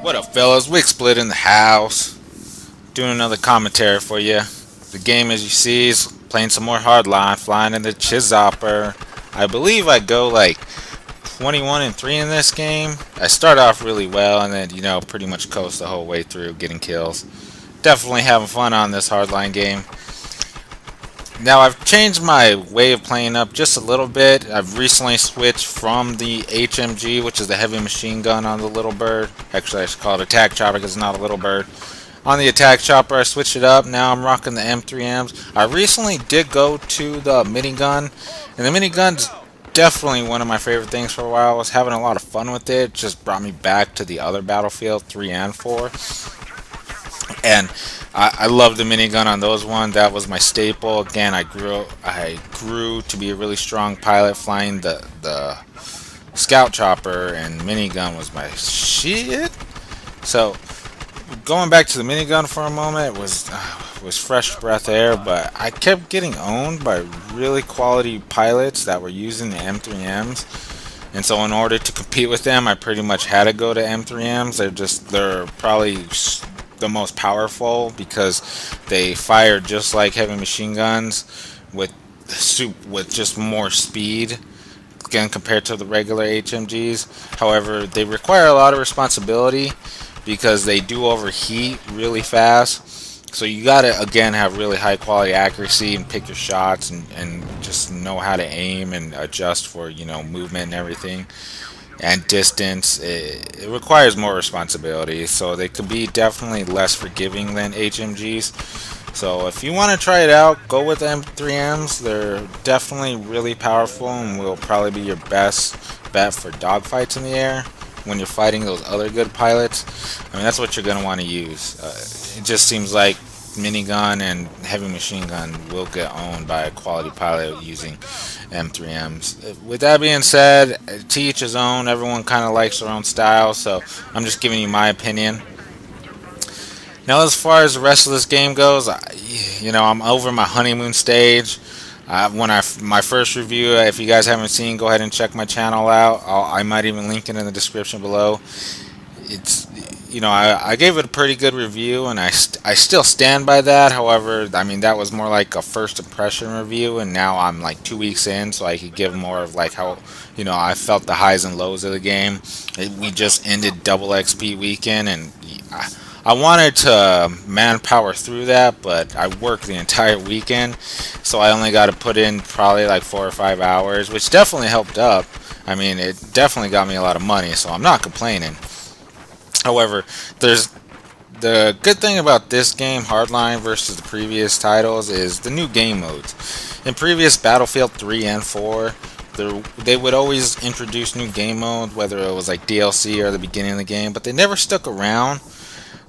What up, fellas? Wick Split in the house. Doing another commentary for you. The game, as you see, is playing some more Hardline, flying in the Chizopper. I believe I go like 21 and 3 in this game. I start off really well and then, pretty much coast the whole way through getting kills. Definitely having fun on this Hardline game. Now, I've changed my way of playing up just a little bit. I've recently switched from the HMG, which is the heavy machine gun on the Little Bird. Actually, I should call it attack chopper because it's not a Little Bird. On the attack chopper, I switched it up. Now I'm rocking the M3Ms. I recently did go to the minigun, and the minigun's definitely one of my favorite things for a while. I was having a lot of fun with it. It just brought me back to the other Battlefield 3 and 4. And I love the minigun on those ones. That was my staple. Again, I grew to be a really strong pilot flying the scout chopper, and minigun was my shit. So going back to the minigun for a moment, it was fresh breath air, but I kept getting owned by really quality pilots that were using the M3Ms. And so in order to compete with them, I pretty much had to go to M3Ms. They're probably the most powerful because they fire just like heavy machine guns with just more speed, again, compared to the regular HMGs. However, they require a lot of responsibility because they do overheat really fast. So you gotta, again, have really high quality accuracy and pick your shots and just know how to aim and adjust for, movement and everything. And distance, it requires more responsibility, so they could be definitely less forgiving than HMGs. So if you want to try it out, go with M3Ms. They're definitely really powerful and will probably be your best bet for dogfights in the air when you're fighting those other good pilots. I mean, that's what you're going to want to use. It just seems like minigun and heavy machine gun will get owned by a quality pilot using M3Ms. With that being said, to each his own. Everyone kind of likes their own style, so I'm just giving you my opinion. Now, as far as the rest of this game goes, I'm over my honeymoon stage. My first review, if you guys haven't seen, go ahead and check my channel out. I might even link it in the description below. I gave it a pretty good review, and I still stand by that. However, I mean, that was more like a first impression review, and now I'm like 2 weeks in, so I could give more of like how, I felt the highs and lows of the game. We just ended double XP weekend, and I wanted to manpower through that, but I worked the entire weekend, so I only got to put in probably like 4 or 5 hours, which definitely helped up. I mean, it definitely got me a lot of money, so I'm not complaining. However, there's the good thing about this game, Hardline, versus the previous titles, is the new game modes. In previous Battlefield 3 and 4, they would always introduce new game modes, whether it was like DLC or the beginning of the game, but they never stuck around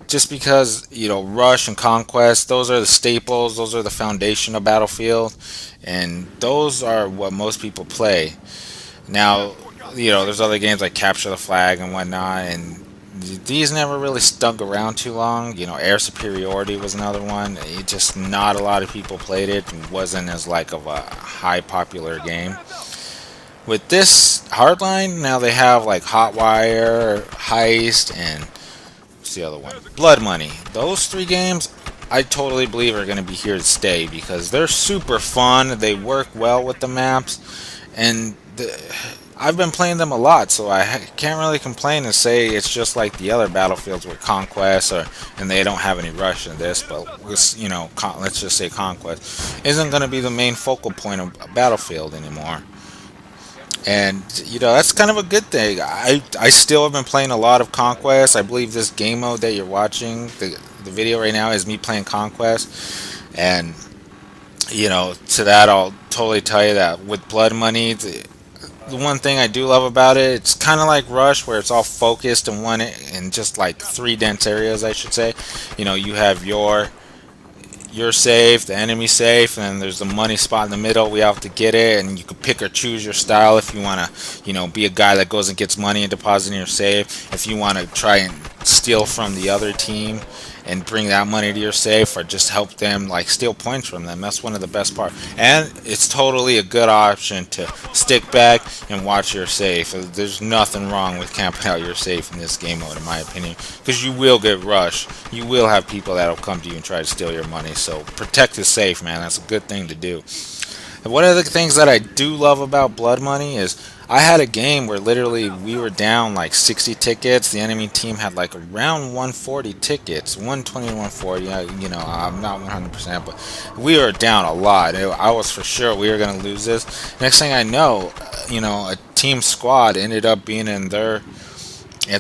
just because, Rush and Conquest, those are the staples, those are the foundation of Battlefield, and those are what most people play. Now, there's other games like Capture the Flag and whatnot, and these never really stuck around too long. Air Superiority was another one. Just not a lot of people played it. It wasn't as like of a high popular game. With this Hardline, now they have like Hotwire, Heist, and what's the other one? Blood Money. Those 3 games, I totally believe are going to be here to stay because they're super fun. They work well with the maps, and I've been playing them a lot, so I can't really complain and say it's just like the other Battlefields with Conquest, and they don't have any rush in this, but let's just say Conquest isn't going to be the main focal point of Battlefield anymore. And, that's kind of a good thing. I still have been playing a lot of Conquest. I believe this game mode that you're watching, the video right now, is me playing Conquest, and, to that I'll totally tell you that with Blood Money, the one thing I do love about it, it's kind of like Rush, where it's all focused in just like 3 dense areas, I should say. You have your safe, the enemy safe, and then there's the money spot in the middle. We have to get it, and you can pick or choose your style if you want to, be a guy that goes and gets money and deposits in your safe. If you want to try and steal from the other team and bring that money to your safe, or just help them like steal points from them. That's one of the best parts, and it's totally a good option to stick back and watch your safe. There's nothing wrong with camping out your safe in this game mode, in my opinion, because you will get rushed. You will have people that'll come to you and try to steal your money. So protect the safe, man. That's a good thing to do. And one of the things that I do love about Blood Money is I had a game where literally we were down like 60 tickets. The enemy team had like around 140 tickets, 120 to 140. I'm not 100%, but we were down a lot. I was for sure we were going to lose this. Next thing I know, a team squad ended up being at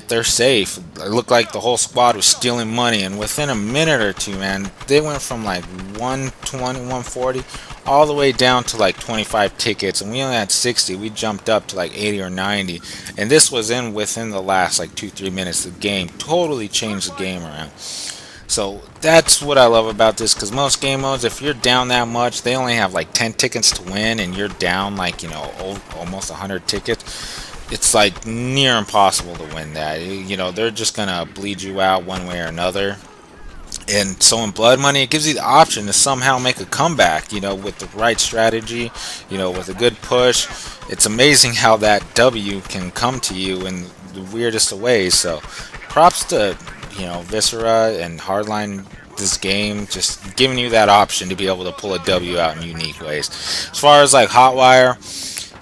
their safe. It looked like the whole squad was stealing money, and within a minute or two, man, they went from like 120, 140 all the way down to like 25 tickets, and we only had 60. We jumped up to like 80 or 90, and this was within the last like 2-3 minutes. The game totally changed the game around. So that's what I love about this, because most game modes, if you're down that much, they only have like 10 tickets to win, and you're down like almost 100 tickets. It's like near impossible to win that. They're just gonna bleed you out one way or another. And so in Blood Money, it gives you the option to somehow make a comeback, with the right strategy, with a good push. It's amazing how that W can come to you in the weirdest of ways. So props to, Viscera and Hardline, this game, just giving you that option to be able to pull a W out in unique ways. As far as like Hotwire,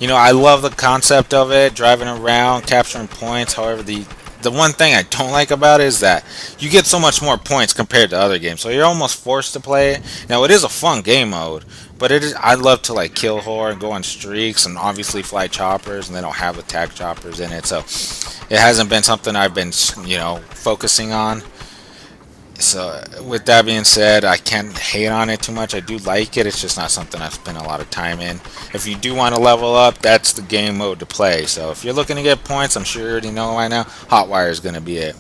I love the concept of it, driving around, capturing points. However, the one thing I don't like about it is that you get so much more points compared to other games, so you're almost forced to play it. Now, it is a fun game mode, but I love to like kill whore and go on streaks, and obviously fly choppers, and they don't have attack choppers in it, so it hasn't been something I've been focusing on. So with that being said, I can't hate on it too much. I do like it. It's just not something I've spent a lot of time in. If you do want to level up, that's the game mode to play. So if you're looking to get points, I'm sure you already know right now, Hotwire is going to be it.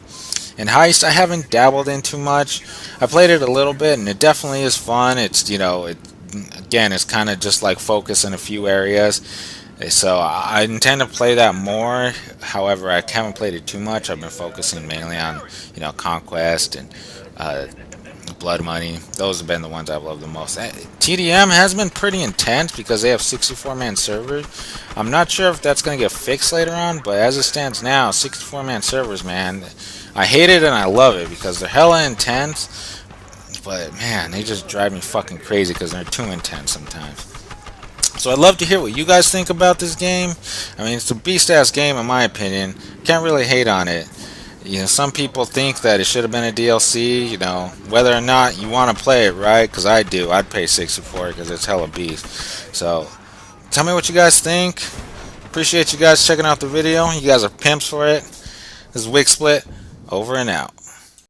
And Heist, I haven't dabbled in too much. I played it a little bit, and it definitely is fun. It's, again, it's kind of just like focus in a few areas. So I intend to play that more. However, I haven't played it too much. I've been focusing mainly on, Conquest and Blood Money. Those have been the ones I've loved the most. TDM has been pretty intense because they have 64-man servers. I'm not sure if that's going to get fixed later on, but as it stands now, 64-man servers, man, I hate it and I love it because they're hella intense, but man, they just drive me fucking crazy because they're too intense sometimes. So I'd love to hear what you guys think about this game. I mean, it's a beast-ass game in my opinion. Can't really hate on it. Some people think that it should have been a DLC, whether or not you want to play it, right? Because I do. I'd pay 64 because it's hella beast. So, tell me what you guys think. Appreciate you guys checking out the video. You guys are pimps for it. This is Wig Split, over and out.